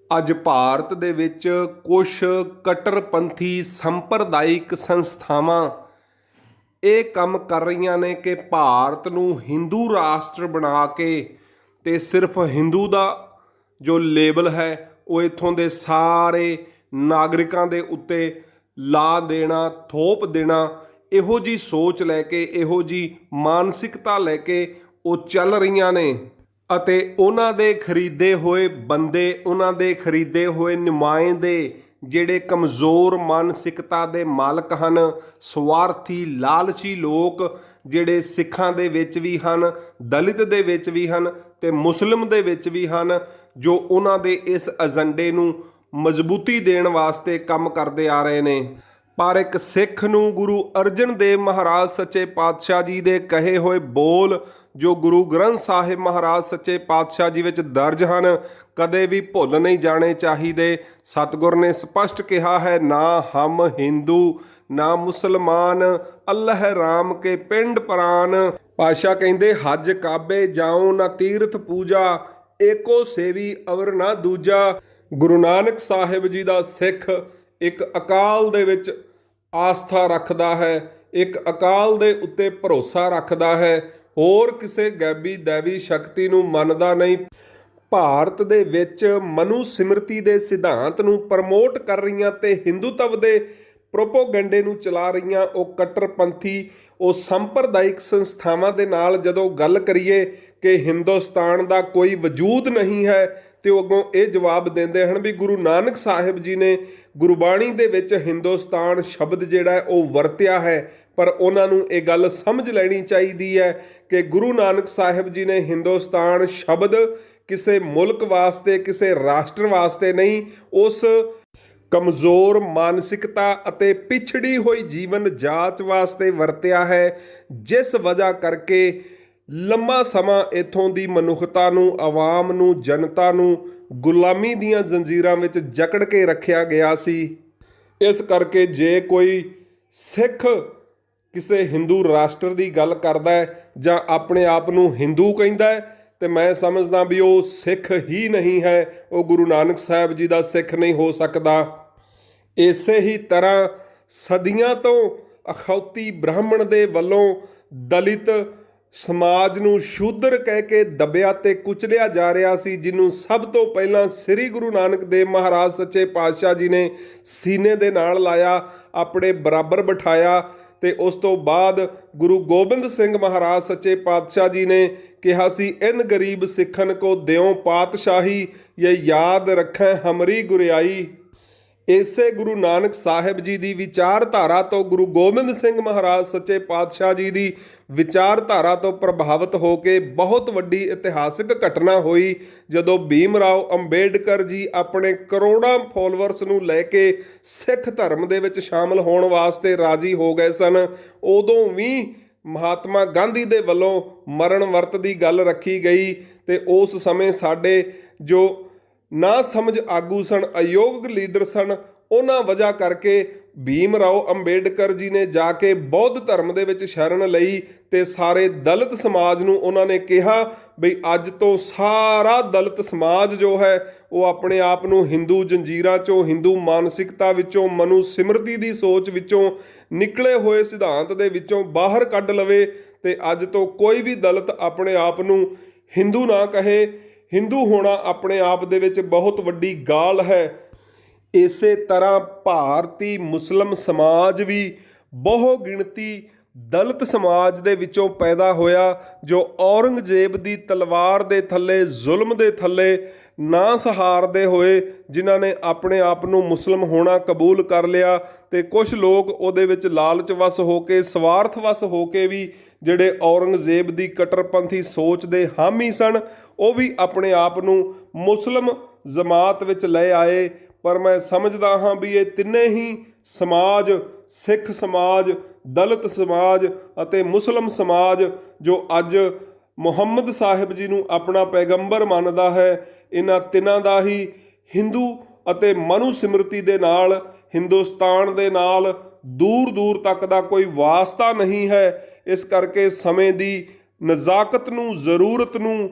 ਅੱਜ ਭਾਰਤ ਦੇ ਵਿੱਚ ਕੁਛ ਕੱਟੜਪੰਥੀ ਸੰਪਰਦਾਇਕ ਸੰਸਥਾਵਾਂ ਇਹ ਕੰਮ ਕਰ ਰਹੀਆਂ ਨੇ ਕਿ ਭਾਰਤ ਨੂੰ ਹਿੰਦੂ ਰਾਸ਼ਟਰ ਬਣਾ ਕੇ ਤੇ ਸਿਰਫ ਹਿੰਦੂ ਦਾ ਜੋ ਲੇਬਲ ਹੈ ਉਹ ਇੱਥੋਂ ਦੇ ਸਾਰੇ ਨਾਗਰਿਕਾਂ ਦੇ ਉੱਤੇ ਲਾ ਦੇਣਾ, ਥੋਪ ਦੇਣਾ। ਇਹੋ ਜੀ ਸੋਚ ਲੈ ਕੇ, ਇਹੋ ਜੀ ਮਾਨਸਿਕਤਾ ਲੈ ਕੇ ਉਹ ਚੱਲ ਰਹੀਆਂ ਨੇ ਅਤੇ ਉਹਨਾਂ ਦੇ ਖਰੀਦੇ ਹੋਏ ਬੰਦੇ, ਉਹਨਾਂ ਦੇ ਖਰੀਦੇ ਹੋਏ ਨੁਮਾਇੰਦੇ ਜਿਹੜੇ ਕਮਜ਼ੋਰ ਮਾਨਸਿਕਤਾ ਦੇ ਮਾਲਕ ਹਨ, ਸਵਾਰਥੀ ਲਾਲਚੀ ਲੋਕ ਜਿਹੜੇ ਸਿੱਖਾਂ ਦੇ ਵਿੱਚ ਵੀ ਹਨ, ਦਲਿਤ ਦੇ ਵਿੱਚ ਵੀ ਹਨ ਤੇ ਮੁਸਲਿਮ ਦੇ ਵਿੱਚ ਵੀ ਹਨ, ਜੋ ਉਹਨਾਂ ਦੇ ਇਸ ਏਜੰਡੇ ਨੂੰ ਮਜ਼ਬੂਤੀ ਦੇਣ ਵਾਸਤੇ ਕੰਮ ਕਰਦੇ ਆ ਰਹੇ ਨੇ। ਪਰ ਇੱਕ ਸਿੱਖ ਨੂੰ ਗੁਰੂ ਅਰਜਨ ਦੇਵ ਮਹਾਰਾਜ ਸੱਚੇ ਪਾਤਸ਼ਾਹ ਜੀ ਦੇ ਕਹੇ ਹੋਏ ਬੋਲ ਜੋ ਗੁਰੂ ਗ੍ਰੰਥ ਸਾਹਿਬ ਮਹਾਰਾਜ ਸੱਚੇ ਪਾਤਸ਼ਾਹ ਜੀ ਵਿੱਚ ਦਰਜ ਹਨ, ਕਦੇ ਵੀ ਭੁੱਲ ਨਹੀਂ ਜਾਣੇ ਚਾਹੀਦੇ। ਸਤਿਗੁਰ ਨੇ ਸਪਸ਼ਟ ਕਿਹਾ ਹੈ, ਨਾ ਹਮ ਹਿੰਦੂ ਨਾ ਮੁਸਲਮਾਨ, ਅੱਲ੍ਹ ਰਾਮ ਕੇ ਪਿੰਡ ਪ੍ਰਾਨ। ਪਾਤਸ਼ਾਹ ਕਹਿੰਦੇ, ਹਜ ਕਾਬੇ ਜਾਓ ਨਾ ਤੀਰਥ ਪੂਜਾ, ਏਕੋ ਸੇਵੀ ਅਵਰ ਨਾ ਦੂਜਾ। ਗੁਰੂ ਨਾਨਕ ਸਾਹਿਬ ਜੀ ਦਾ ਸਿੱਖ ਇੱਕ ਅਕਾਲ ਦੇ ਵਿੱਚ ਆਸਥਾ ਰੱਖਦਾ ਹੈ, ਇੱਕ ਅਕਾਲ ਦੇ ਉੱਤੇ ਭਰੋਸਾ ਰੱਖਦਾ ਹੈ, ਹੋਰ ਕਿਸੇ ਗੈਬੀ ਦੈਵੀ ਸ਼ਕਤੀ ਨੂੰ ਮੰਨਦਾ ਨਹੀਂ। ਭਾਰਤ ਦੇ ਵਿੱਚ ਮਨੂ ਸਿਮਰਤੀ ਦੇ ਸਿਧਾਂਤ ਨੂੰ ਪ੍ਰਮੋਟ ਕਰ ਰਹੀਆਂ ਤੇ ਹਿੰਦੂਤਵ ਦੇ ਪ੍ਰੋਪੋਗੰਡੇ ਨੂੰ ਚਲਾ ਰਹੀਆਂ ਉਹ ਕੱਟੜਪੰਥੀ, ਉਹ ਸੰਪਰਦਾਇਕ ਸੰਸਥਾਵਾਂ ਦੇ ਨਾਲ ਜਦੋਂ ਗੱਲ ਕਰੀਏ ਕਿ ਹਿੰਦੁਸਤਾਨ ਦਾ ਕੋਈ ਵਜੂਦ ਨਹੀਂ ਹੈ ਤੇ ਉਹ ਅੱਗੋਂ ਇਹ ਜਵਾਬ ਦਿੰਦੇ ਹਨ ਵੀ ਗੁਰੂ ਨਾਨਕ ਸਾਹਿਬ ਜੀ ਨੇ ਗੁਰਬਾਣੀ ਦੇ ਵਿੱਚ ਹਿੰਦੁਸਤਾਨ ਸ਼ਬਦ ਜਿਹੜਾ ਹੈ ਉਹ ਵਰਤਿਆ ਹੈ। ਪਰ ਉਹਨਾਂ ਨੂੰ ਇਹ ਗੱਲ ਸਮਝ ਲੈਣੀ ਚਾਹੀਦੀ ਹੈ ਕਿ ਗੁਰੂ ਨਾਨਕ ਸਾਹਿਬ ਜੀ ਨੇ ਹਿੰਦੁਸਤਾਨ ਸ਼ਬਦ ਕਿਸੇ ਮੁਲਕ ਵਾਸਤੇ, ਕਿਸੇ ਰਾਸ਼ਟਰ ਵਾਸਤੇ ਨਹੀਂ, ਉਸ ਕਮਜ਼ੋਰ ਮਾਨਸਿਕਤਾ ਅਤੇ ਪਿਛੜੀ ਹੋਈ ਜੀਵਨ ਜਾਂਚ ਵਾਸਤੇ ਵਰਤਿਆ ਹੈ, ਜਿਸ ਵਜ੍ਹਾ ਕਰਕੇ ਲੰਮਾ ਸਮਾਂ ਇੱਥੋਂ ਦੀ ਮਨੁੱਖਤਾ ਨੂੰ, ਆਵਾਮ ਨੂੰ, ਜਨਤਾ ਨੂੰ ਗੁਲਾਮੀ ਦੀਆਂ ਜ਼ੰਜੀਰਾਂ ਵਿੱਚ ਜਕੜ ਕੇ ਰੱਖਿਆ ਗਿਆ ਸੀ। ਇਸ ਕਰਕੇ ਜੇ ਕੋਈ ਸਿੱਖ ਕਿਸੇ ਹਿੰਦੂ ਰਾਸ਼ਟਰ ਦੀ ਗੱਲ ਕਰਦਾ ਹੈ ਜਾਂ ਆਪਣੇ ਆਪ ਨੂੰ ਹਿੰਦੂ ਕਹਿੰਦਾ ਹੈ ਤੇ ਮੈਂ ਸਮਝਦਾ ਵੀ ਉਹ ਸਿੱਖ ਹੀ ਨਹੀਂ ਹੈ, ਉਹ ਗੁਰੂ ਨਾਨਕ ਸਾਹਿਬ ਜੀ ਦਾ ਸਿੱਖ ਨਹੀਂ ਹੋ ਸਕਦਾ। ਇਸੇ ਹੀ ਤਰ੍ਹਾਂ ਸਦੀਆਂ ਤੋਂ ਅਖੌਤੀ ਬ੍ਰਾਹਮਣ ਦੇ ਵੱਲੋਂ ਦਲਿਤ ਸਮਾਜ ਨੂੰ ਸ਼ੂਦਰ ਕਹਿ ਕੇ ਦੱਬਿਆ ਤੇ ਕੁਚਲਿਆ ਜਾ ਰਿਹਾ ਸੀ, ਜਿਹਨੂੰ ਸਭ ਤੋਂ ਪਹਿਲਾਂ ਸ੍ਰੀ ਗੁਰੂ ਨਾਨਕ ਦੇਵ ਮਹਾਰਾਜ ਸੱਚੇ ਪਾਤਸ਼ਾਹ ਜੀ ਨੇ ਸੀਨੇ ਦੇ ਨਾਲ ਲਾਇਆ, ਆਪਣੇ ਬਰਾਬਰ ਬਿਠਾਇਆ ਤੇ ਉਸ ਤੋਂ ਬਾਅਦ ਗੁਰੂ ਗੋਬਿੰਦ ਸਿੰਘ ਮਹਾਰਾਜ ਸੱਚੇ ਪਾਤਸ਼ਾਹ ਜੀ ਨੇ ਕਿਹਾ ਸੀ, ਇਨ ਗਰੀਬ ਸਿੱਖਨ ਕੋ ਦਿਓ ਪਾਤਸ਼ਾਹੀ, ਇਹ ਯਾਦ ਰੱਖੈ ਹਮਰੀ ਗੁਰਿਆਈ। ਇਸੇ ਗੁਰੂ ਨਾਨਕ ਸਾਹਿਬ ਜੀ ਦੀ ਵਿਚਾਰਧਾਰਾ ਤੋਂ, ਗੁਰੂ ਗੋਬਿੰਦ ਸਿੰਘ ਮਹਾਰਾਜ ਸੱਚੇ ਪਾਤਸ਼ਾਹ ਜੀ ਦੀ ਵਿਚਾਰਧਾਰਾ ਤੋਂ ਪ੍ਰਭਾਵਿਤ ਹੋ ਕੇ ਬਹੁਤ ਵੱਡੀ ਇਤਿਹਾਸਕ ਘਟਨਾ ਹੋਈ ਜਦੋਂ ਭੀਮ ਰਾਓ ਅੰਬੇਡਕਰ ਜੀ ਆਪਣੇ ਕਰੋੜਾਂ ਫੋਲੋਵਰਸ ਨੂੰ ਲੈ ਕੇ ਸਿੱਖ ਧਰਮ ਦੇ ਵਿੱਚ ਸ਼ਾਮਲ ਹੋਣ ਵਾਸਤੇ ਰਾਜੀ ਹੋ ਗਏ ਸਨ। ਉਦੋਂ ਵੀ ਮਹਾਤਮਾ ਗਾਂਧੀ ਦੇ ਵੱਲੋਂ ਮਰਨ ਵਰਤ ਦੀ ਗੱਲ ਰੱਖੀ ਗਈ ਤੇ ਉਸ ਸਮੇਂ ਸਾਡੇ ਜੋ ਨਾ ਸਮਝ ਆਗੂ ਸਨ, ਅਯੋਗ ਲੀਡਰ ਸਨ, ਉਹਨਾਂ ਵਜ੍ਹਾ ਕਰਕੇ ਭੀਮ ਰਾਓ ਅੰਬੇਡਕਰ ਜੀ ਨੇ ਜਾ ਕੇ ਬੌਧ ਧਰਮ ਦੇ ਵਿੱਚ ਸ਼ਰਨ ਲਈ ਤੇ ਸਾਰੇ ਦਲਿਤ ਸਮਾਜ ਨੂੰ ਉਹਨਾਂ ਨੇ ਕਿਹਾ ਬਈ ਅੱਜ ਤੋਂ ਸਾਰਾ ਦਲਿਤ ਸਮਾਜ ਜੋ ਹੈ ਉਹ ਆਪਣੇ ਆਪ ਨੂੰ ਹਿੰਦੂ ਜੰਜੀਰਾਂ ਚੋਂ, ਹਿੰਦੂ ਮਾਨਸਿਕਤਾ ਵਿੱਚੋਂ, ਮਨੂ ਸਿਮਰਤੀ ਦੀ ਸੋਚ ਵਿੱਚੋਂ, ਨਿਕਲੇ ਹੋਏ ਸਿਧਾਂਤ ਦੇ ਵਿੱਚੋਂ ਬਾਹਰ ਕੱਢ ਲਵੇ ਤੇ ਅੱਜ ਤੋਂ ਕੋਈ ਵੀ ਦਲਿਤ ਆਪਣੇ ਆਪ ਨੂੰ ਹਿੰਦੂ ਨਾ ਕਹੇ। ਹਿੰਦੂ ਹੋਣਾ ਆਪਣੇ ਆਪ ਦੇ ਵਿੱਚ ਬਹੁਤ ਵੱਡੀ ਗਾਲ ਹੈ। ਇਸੇ ਤਰ੍ਹਾਂ ਭਾਰਤੀ ਮੁਸਲਿਮ ਸਮਾਜ ਵੀ ਬਹੁ ਗਿਣਤੀ ਦਲਿਤ ਸਮਾਜ ਦੇ ਵਿੱਚੋਂ ਪੈਦਾ ਹੋਇਆ ਜੋ ਔਰੰਗਜ਼ੇਬ ਦੀ ਤਲਵਾਰ ਦੇ ਥੱਲੇ, ਜ਼ੁਲਮ ਦੇ ਥੱਲੇ ਨਾ ਸਹਾਰਦੇ ਹੋਏ ਜਿਨ੍ਹਾਂ ਨੇ ਆਪਣੇ ਆਪ ਨੂੰ ਮੁਸਲਿਮ ਹੋਣਾ ਕਬੂਲ ਕਰ ਲਿਆ ਤੇ ਕੁਝ ਲੋਕ ਉਹਦੇ ਵਿੱਚ ਲਾਲਚ ਵਸ ਹੋ ਕੇ, ਸਵਾਰਥ ਵਸ ਹੋ ਕੇ ਵੀ ਜਿਹੜੇ ਔਰੰਗਜ਼ੇਬ ਦੀ ਕੱਟੜਪੰਥੀ ਸੋਚ ਦੇ ਹਾਮੀ ਸਨ, ਉਹ ਵੀ ਆਪਣੇ ਆਪ ਨੂੰ ਮੁਸਲਿਮ ਜਮਾਤ ਵਿੱਚ ਲੈ ਆਏ। ਪਰ ਮੈਂ ਸਮਝਦਾ ਹਾਂ ਵੀ ਇਹ ਤਿੰਨੇ ਹੀ ਸਮਾਜ, ਸਿੱਖ ਸਮਾਜ, ਦਲਿਤ ਸਮਾਜ ਅਤੇ ਮੁਸਲਿਮ ਸਮਾਜ ਜੋ ਅੱਜ ਮੁਹੰਮਦ ਸਾਹਿਬ ਜੀ ਨੂੰ ਆਪਣਾ ਪੈਗੰਬਰ ਮੰਨਦਾ ਹੈ, ਇਹਨਾਂ ਤਿੰਨਾਂ ਦਾ ਹੀ ਹਿੰਦੂ ਅਤੇ ਮਨੂ ਸਿਮਰਤੀ ਦੇ ਨਾਲ, ਹਿੰਦੁਸਤਾਨ ਦੇ ਨਾਲ ਦੂਰ ਦੂਰ ਤੱਕ ਦਾ ਕੋਈ ਵਾਸਤਾ ਨਹੀਂ ਹੈ। ਇਸ ਕਰਕੇ ਸਮੇਂ ਦੀ ਨਜ਼ਾਕਤ ਨੂੰ, ਜ਼ਰੂਰਤ ਨੂੰ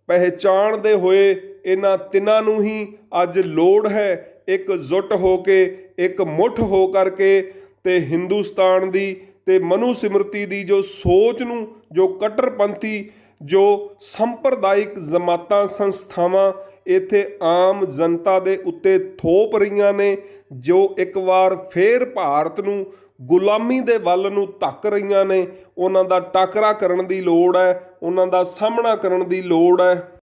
ਪਹਿਚਾਣਦੇ ਹੋਏ ਇਹਨਾਂ ਤਿੰਨਾਂ ਨੂੰ ਹੀ ਅੱਜ ਲੋੜ ਹੈ ਇਕਜੁੱਟ ਹੋ ਕੇ, ਇੱਕ ਮੁੱਠ ਹੋ ਕਰਕੇ ਤੇ ਹਿੰਦੁਸਤਾਨ ਦੀ ਤੇ ਮਨੂ ਸਿਮਰਤੀ ਦੀ ਜੋ ਸੋਚ ਨੂੰ, ਜੋ ਕੱਟੜਪੰਥੀ, ਜੋ ਸੰਪਰਦਾਇਕ ਜਮਾਤਾਂ ਸੰਸਥਾਵਾਂ ਇੱਥੇ ਆਮ ਜਨਤਾ ਦੇ ਉੱਤੇ ਥੋਪ ਰਹੀਆਂ ਨੇ, ਜੋ ਇੱਕ ਵਾਰ ਫੇਰ ਭਾਰਤ ਨੂੰ ਗੁਲਾਮੀ ਦੇ ਵੱਲ ਨੂੰ ਧੱਕ ਰਹੀਆਂ ਨੇ, ਉਹਨਾਂ ਦਾ ਟਾਕਰਾ ਕਰਨ ਦੀ ਲੋੜ ਹੈ, ਉਹਨਾਂ ਦਾ ਸਾਹਮਣਾ ਕਰਨ ਦੀ ਲੋੜ ਹੈ।